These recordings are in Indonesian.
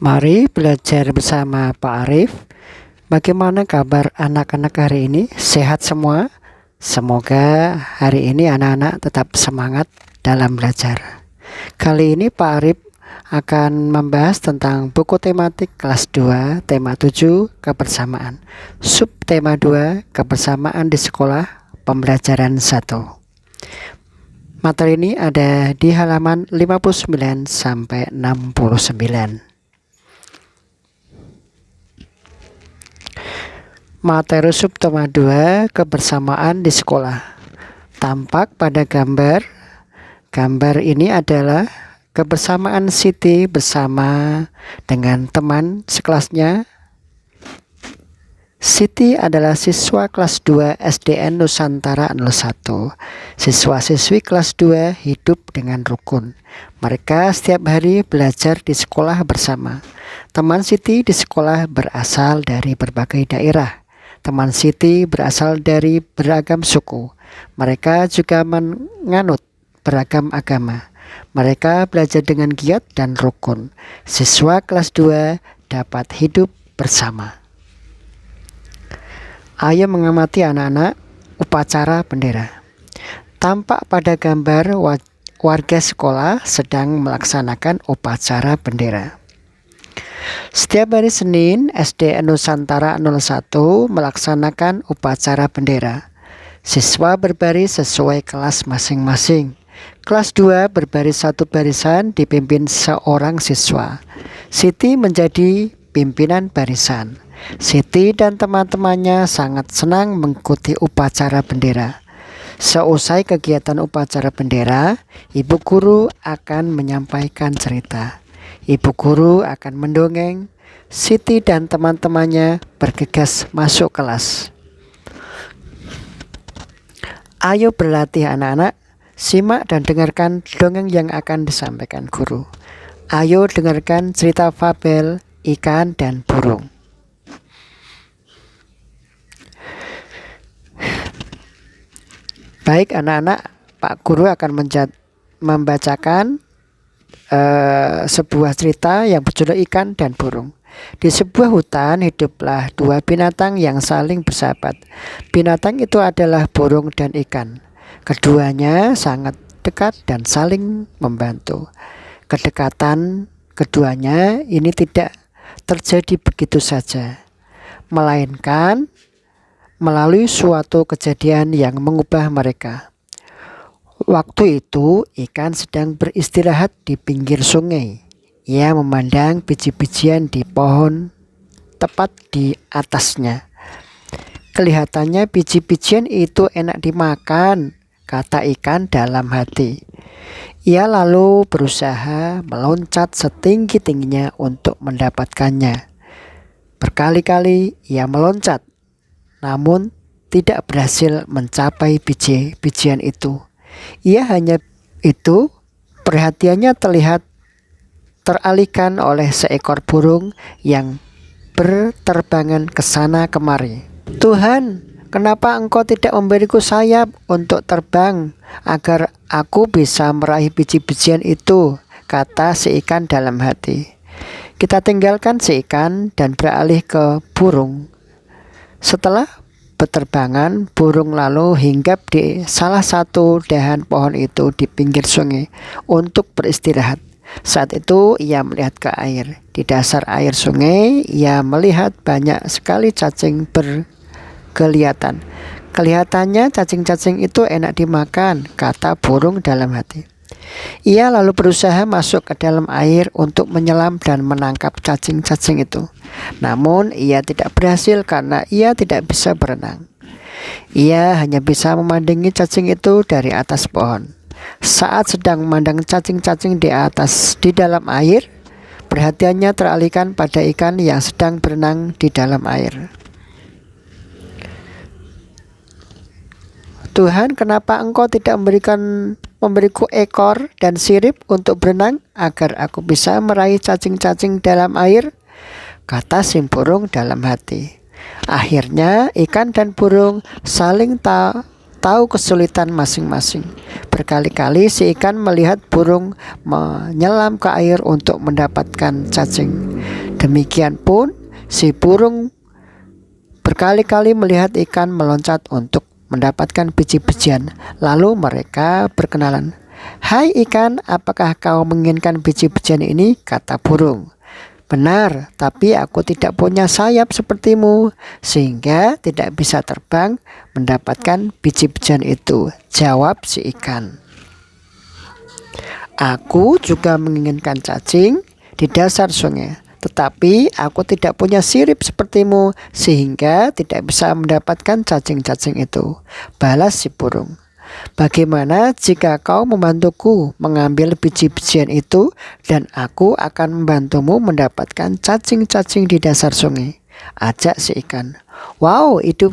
Mari belajar bersama Pak Arif. Bagaimana kabar anak-anak hari ini? Sehat semua? Semoga hari ini anak-anak tetap semangat dalam belajar. Kali ini Pak Arif akan membahas tentang buku tematik kelas 2, tema 7, kebersamaan. Subtema 2, kebersamaan di sekolah, pembelajaran 1. Materi ini ada di halaman 59 sampai 69. Materi subtema 2, kebersamaan di sekolah. Tampak pada gambar. Gambar ini adalah kebersamaan Siti bersama dengan teman sekelasnya. Siti adalah siswa kelas 2 SDN Nusantara 01. Siswa-siswi kelas 2 hidup dengan rukun. Mereka setiap hari belajar di sekolah bersama. Teman Siti di sekolah berasal dari berbagai daerah. Teman Siti berasal dari beragam suku. Mereka juga menganut beragam agama. Mereka belajar dengan giat dan rukun. Siswa kelas 2 dapat hidup bersama. Ayo mengamati anak-anak upacara bendera. Tampak pada gambar warga sekolah sedang melaksanakan upacara bendera. Setiap hari Senin, SDN Nusantara 01 melaksanakan upacara bendera. Siswa berbaris sesuai kelas masing-masing. Kelas 2 berbaris satu barisan dipimpin seorang siswa. Siti menjadi pimpinan barisan. Siti dan teman-temannya sangat senang mengikuti upacara bendera. Seusai kegiatan upacara bendera, ibu guru akan menyampaikan cerita. Ibu guru akan mendongeng. Siti dan teman-temannya bergegas masuk kelas. Ayo berlatih anak-anak. Simak dan dengarkan dongeng yang akan disampaikan guru. Ayo dengarkan cerita fabel ikan dan burung. Baik anak-anak, Pak Guru akan membacakan sebuah cerita yang berjudul ikan dan burung. Di sebuah hutan hiduplah dua binatang yang saling bersahabat. Binatang itu adalah burung dan ikan. Keduanya sangat dekat dan saling membantu. Kedekatan keduanya ini tidak terjadi begitu saja, melainkan melalui suatu kejadian yang mengubah mereka. Waktu itu ikan sedang beristirahat di pinggir sungai. Ia memandang biji-bijian di pohon tepat di atasnya. Kelihatannya biji-bijian itu enak dimakan, kata ikan dalam hati. Ia lalu berusaha meloncat setinggi-tingginya untuk mendapatkannya. Berkali-kali ia meloncat, namun tidak berhasil mencapai biji-bijian itu. Ia hanya itu, perhatiannya teralihkan oleh seekor burung yang berterbangan ke sana kemari. Tuhan, kenapa engkau tidak memberiku sayap untuk terbang agar aku bisa meraih biji-bijian itu, kata si ikan dalam hati. Kita tinggalkan si ikan dan beralih ke burung. Setelah berterbangan, burung lalu hinggap di salah satu dahan pohon itu di pinggir sungai untuk beristirahat. Saat itu ia melihat ke air. Di dasar air sungai ia melihat banyak sekali cacing berkelihatan. Kelihatannya cacing-cacing itu enak dimakan, kata burung dalam hati. Ia lalu berusaha masuk ke dalam air untuk menyelam dan menangkap cacing-cacing itu. Namun ia tidak berhasil karena ia tidak bisa berenang. Ia hanya bisa memandangi cacing itu dari atas pohon. Saat sedang memandang cacing-cacing di dalam air, perhatiannya teralihkan pada ikan yang sedang berenang di dalam air. Tuhan, kenapa engkau tidak memberiku ekor dan sirip untuk berenang agar aku bisa meraih cacing-cacing dalam air, kata si burung dalam hati. Akhirnya ikan dan burung saling tahu kesulitan masing-masing. Berkali-kali si ikan melihat burung menyelam ke air untuk mendapatkan cacing. Demikian pun si burung berkali-kali melihat ikan meloncat untuk mendapatkan biji-bijian. Lalu mereka berkenalan. "Hai ikan, apakah kau menginginkan biji-bijian ini?" kata burung. "Benar, tapi aku tidak punya sayap sepertimu, sehingga tidak bisa terbang mendapatkan biji-bijian itu," jawab si ikan. "Aku juga menginginkan cacing di dasar sungai, tetapi aku tidak punya sirip sepertimu, sehingga tidak bisa mendapatkan cacing-cacing itu," balas si burung. "Bagaimana jika kau membantuku mengambil biji-bijian itu dan aku akan membantumu mendapatkan cacing-cacing di dasar sungai?" ajak si ikan. "Wow, ide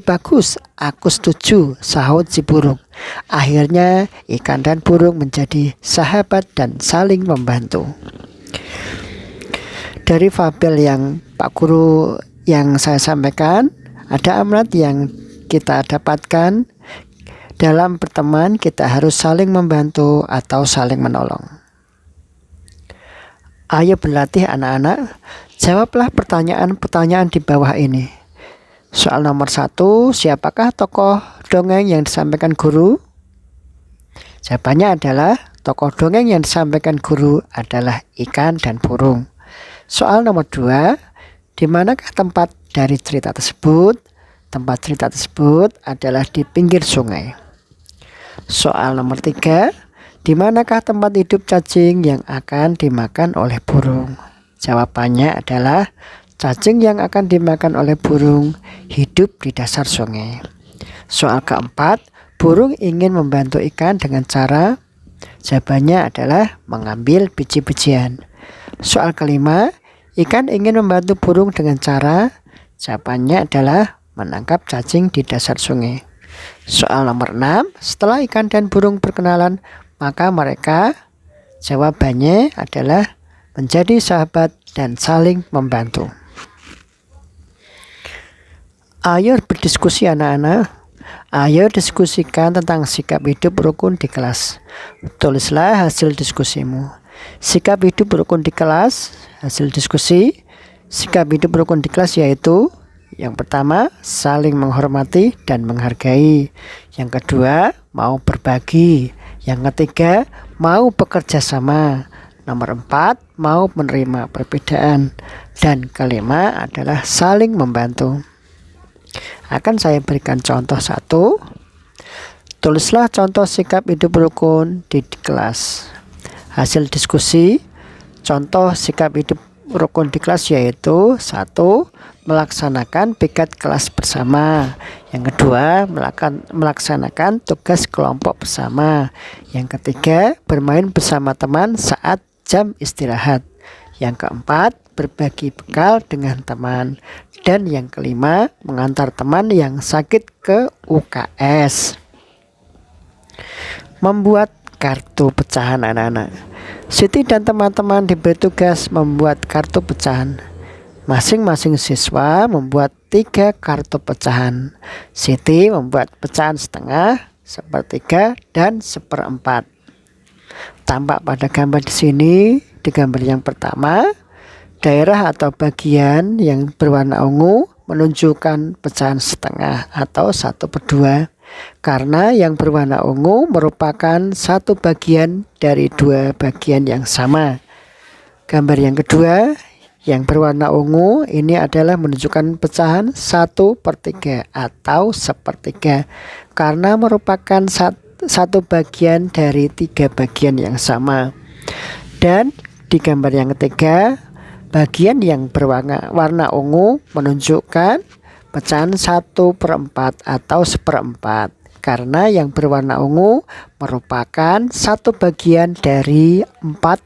bagus, aku setuju," sahut si burung. Akhirnya ikan dan burung menjadi sahabat dan saling membantu. Dari fabel yang Pak Guru yang saya sampaikan, ada amanat yang kita dapatkan. Dalam berteman kita harus saling membantu atau saling menolong. Ayo berlatih anak-anak, jawablah pertanyaan-pertanyaan di bawah ini. Soal nomor 1, siapakah tokoh dongeng yang disampaikan guru? Jawabannya adalah tokoh dongeng yang disampaikan guru adalah ikan dan burung. Soal nomor 2, di manakah tempat dari cerita tersebut? Tempat cerita tersebut adalah di pinggir sungai. Soal nomor 3, di manakah tempat hidup cacing yang akan dimakan oleh burung? Jawabannya adalah cacing yang akan dimakan oleh burung hidup di dasar sungai. Soal keempat, burung ingin membantu ikan dengan cara? Jawabannya adalah mengambil biji-bijian. Soal kelima, ikan ingin membantu burung dengan cara? Jawabannya adalah menangkap cacing di dasar sungai. Soal nomor 6, setelah ikan dan burung berkenalan, maka mereka jawabannya adalah menjadi sahabat dan saling membantu. Ayo berdiskusi anak-anak. Ayo diskusikan tentang sikap hidup rukun di kelas. Tulislah hasil diskusimu. Sikap hidup rukun di kelas, hasil diskusi. Sikap hidup rukun di kelas yaitu: yang pertama, saling menghormati dan menghargai. Yang kedua, mau berbagi. Yang ketiga, mau bekerja sama. Nomor 4, mau menerima perbedaan. Dan kelima adalah saling membantu. Akan saya berikan contoh 1. Tulislah contoh sikap hidup rukun di kelas. Hasil diskusi, contoh sikap hidup rukun di kelas yaitu: 1. Melaksanakan piket kelas bersama. Yang kedua, melaksanakan tugas kelompok bersama. Yang ketiga, bermain bersama teman saat jam istirahat. Yang keempat, berbagi bekal dengan teman. Dan yang kelima, mengantar teman yang sakit ke UKS. Membuat kartu pecahan anak-anak. Siti dan teman-teman diberi tugas membuat kartu pecahan. Masing-masing siswa membuat 3 kartu pecahan. Siti membuat pecahan setengah, sepertiga, dan seperempat. Tampak pada gambar di sini. Di gambar yang pertama, daerah atau bagian yang berwarna ungu menunjukkan pecahan setengah atau 1/2. Karena yang berwarna ungu merupakan satu bagian dari 2 bagian yang sama. Gambar yang kedua, yang berwarna ungu ini adalah menunjukkan pecahan 1/3 atau sepertiga, karena merupakan satu bagian dari 3 bagian yang sama. Dan di gambar yang ketiga, bagian yang berwarna ungu menunjukkan pecahan 1/4 atau seperempat, karena yang berwarna ungu merupakan satu bagian dari 4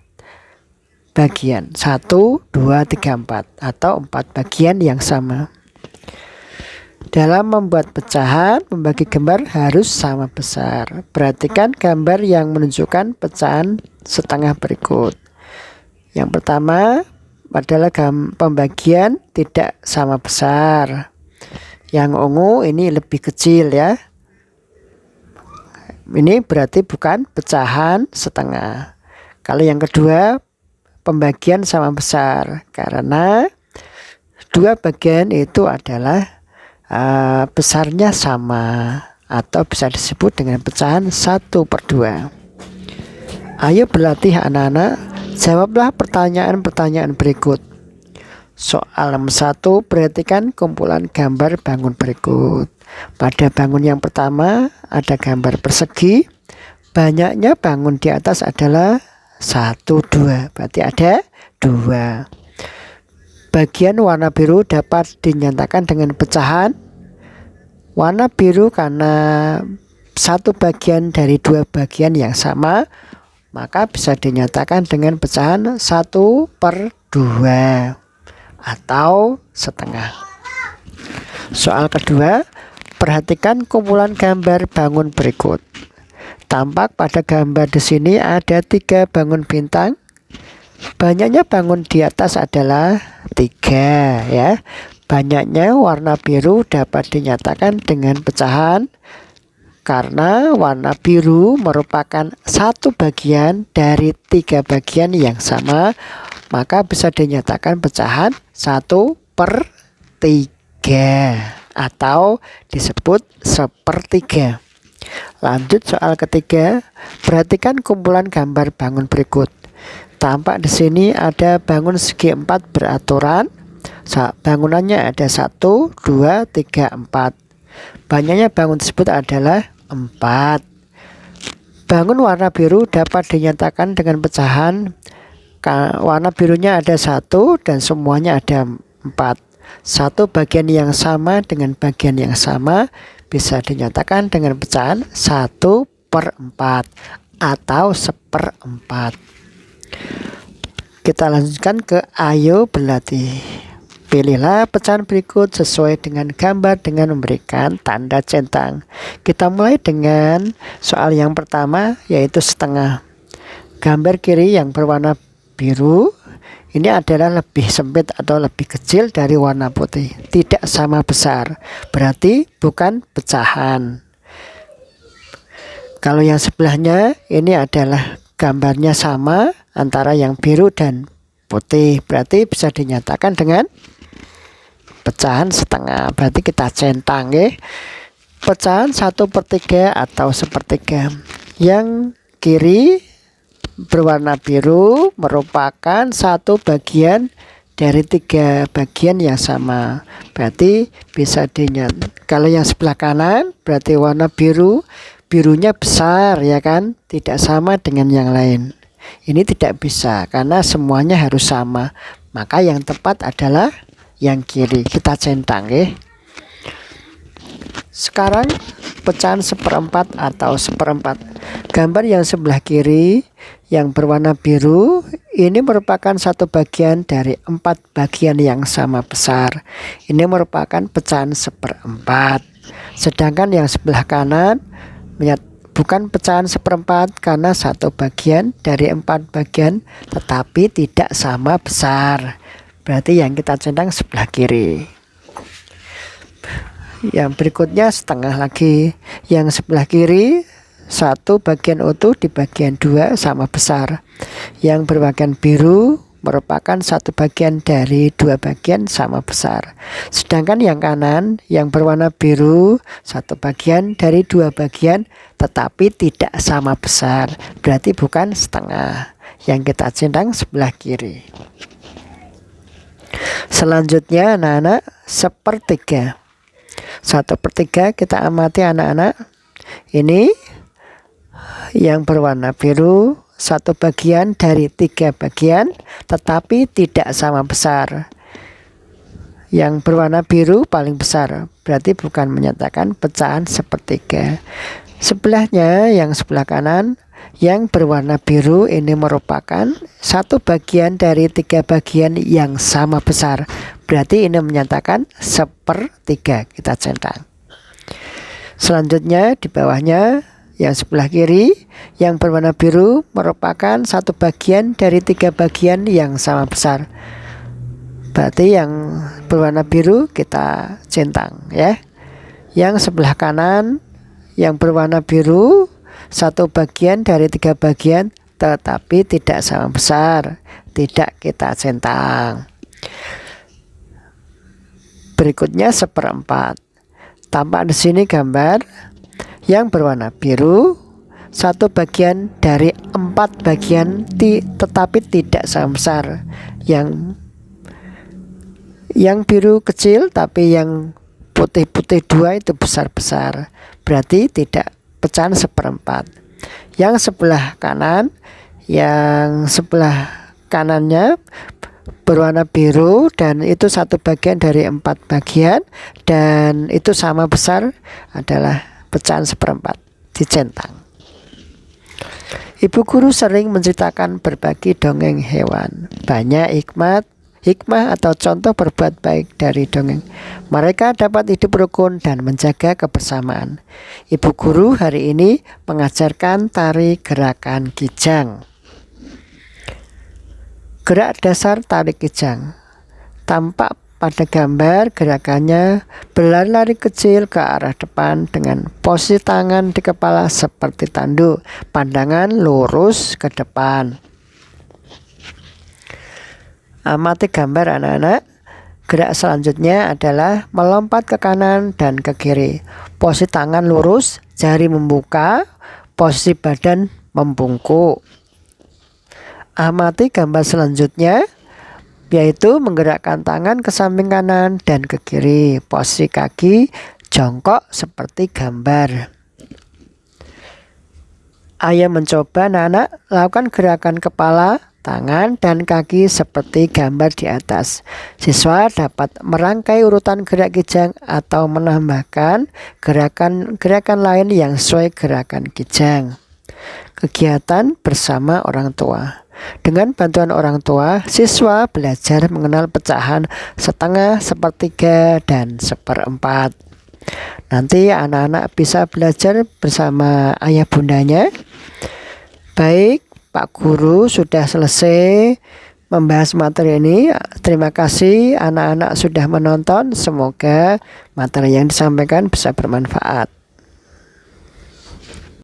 bagian, 1, 2, 3, 4 atau 4 bagian yang sama. Dalam membuat pecahan, membagi gambar harus sama besar. Perhatikan gambar yang menunjukkan pecahan setengah berikut. Yang pertama adalah pembagian tidak sama besar. Yang ungu ini lebih kecil ya. Ini berarti bukan pecahan setengah. Kalau yang kedua, pembagian sama besar, karena dua bagian itu adalah besarnya sama, atau bisa disebut dengan pecahan 1/2. Ayo berlatih anak-anak, jawablah pertanyaan-pertanyaan berikut. Soal nomor 1, perhatikan kumpulan gambar bangun berikut. Pada bangun yang pertama ada gambar persegi. Banyaknya bangun di atas adalah 1, 2. Berarti ada 2. Bagian warna biru dapat dinyatakan dengan pecahan. Warna biru karena satu bagian dari dua bagian yang sama, maka bisa dinyatakan dengan pecahan 1/2 atau setengah. Soal kedua, perhatikan kumpulan gambar bangun berikut. Tampak pada gambar di sini ada 3 bangun bintang. Banyaknya bangun di atas adalah 3 ya. Banyaknya warna biru dapat dinyatakan dengan pecahan karena warna biru merupakan satu bagian dari 3 bagian yang sama, maka bisa dinyatakan pecahan 1/3 atau disebut 1/3. Lanjut soal ketiga, perhatikan kumpulan gambar bangun berikut. Tampak di sini ada bangun segi 4 beraturan. Bangunannya ada 1, 2, 3, 4. Banyaknya bangun tersebut adalah 4. Bangun warna biru dapat dinyatakan dengan pecahan. Warna birunya ada 1 dan semuanya ada 4. Satu bagian yang sama dengan bagian yang sama bisa dinyatakan dengan pecahan 1/4 atau 1/4. Kita lanjutkan ke ayo berlatih. Pilihlah pecahan berikut sesuai dengan gambar dengan memberikan tanda centang. Kita mulai dengan soal yang pertama, yaitu setengah. Gambar kiri yang berwarna biru ini adalah lebih sempit atau lebih kecil dari warna putih, tidak sama besar, berarti bukan pecahan. Kalau yang sebelahnya ini adalah gambarnya sama antara yang biru dan putih, berarti bisa dinyatakan dengan pecahan setengah. Berarti kita centang ya. Pecahan 1/3 atau 1/3. Yang kiri berwarna biru merupakan satu bagian dari 3 bagian yang sama. Berarti bisa dinyatakan. Kalau yang sebelah kanan berarti warna birunya besar ya kan, tidak sama dengan yang lain. Ini tidak bisa karena semuanya harus sama. Maka yang tepat adalah yang kiri. Kita centang ya. Sekarang pecahan 1/4 atau 1/4. Gambar yang sebelah kiri yang berwarna biru ini merupakan satu bagian dari 4 bagian yang sama besar. Ini merupakan pecahan 1/4. Sedangkan yang sebelah kanan bukan pecahan 1/4 karena satu bagian dari 4 bagian tetapi tidak sama besar. Berarti yang kita centang sebelah kiri. Yang berikutnya setengah lagi. Yang sebelah kiri satu bagian utuh di bagian 2 sama besar. Yang berbagian biru merupakan satu bagian dari 2 bagian sama besar. Sedangkan yang kanan yang berwarna biru satu bagian dari 2 bagian tetapi tidak sama besar. Berarti bukan setengah. Yang kita centang sebelah kiri. Selanjutnya anak-anak 1/3. 1/3 kita amati anak-anak. Ini yang berwarna biru satu bagian dari 3 bagian tetapi tidak sama besar. Yang berwarna biru paling besar, berarti bukan menyatakan pecahan 1/3. Sebelahnya yang sebelah kanan yang berwarna biru ini merupakan satu bagian dari 3 bagian yang sama besar. Berarti ini menyatakan 1/3. Kita centang. Selanjutnya di bawahnya yang sebelah kiri yang berwarna biru merupakan satu bagian dari 3 bagian yang sama besar. Berarti yang berwarna biru kita centang ya. Yang sebelah kanan yang berwarna biru satu bagian dari 3 bagian tetapi tidak sama besar, tidak kita centang. Berikutnya 1/4. Tampak di sini gambar yang berwarna biru, satu bagian dari 4 bagian tetapi tidak sama besar. Yang biru kecil tapi yang putih-putih 2 itu besar-besar. Berarti tidak pecahan 1/4. Yang sebelah kanannya berwarna biru dan itu satu bagian dari 4 bagian dan itu sama besar adalah pecahan 1/4, dicentang. Ibu guru sering menceritakan berbagi dongeng hewan. Banyak hikmah atau contoh berbuat baik dari dongeng. Mereka dapat hidup rukun dan menjaga kebersamaan. Ibu guru hari ini mengajarkan tari gerakan kijang. Gerak dasar tari kijang. Tampak pada gambar gerakannya berlari-lari kecil ke arah depan dengan posisi tangan di kepala seperti tanduk, pandangan lurus ke depan. Amati gambar anak-anak. Gerak selanjutnya adalah melompat ke kanan dan ke kiri. Posisi tangan lurus, jari membuka, posisi badan membungkuk. Amati gambar selanjutnya, yaitu menggerakkan tangan ke samping kanan dan ke kiri. Posisi kaki jongkok seperti gambar. Ayo mencoba anak-anak lakukan gerakan kepala, tangan, dan kaki seperti gambar di atas. Siswa dapat merangkai urutan gerak kijang atau menambahkan gerakan lain yang sesuai gerakan kijang. Kegiatan bersama orang tua. Dengan bantuan orang tua, siswa belajar mengenal pecahan setengah, sepertiga, dan 1/4. Nanti anak-anak bisa belajar bersama ayah bundanya. Baik, Pak Guru sudah selesai membahas materi ini. Terima kasih anak-anak sudah menonton. Semoga materi yang disampaikan bisa bermanfaat.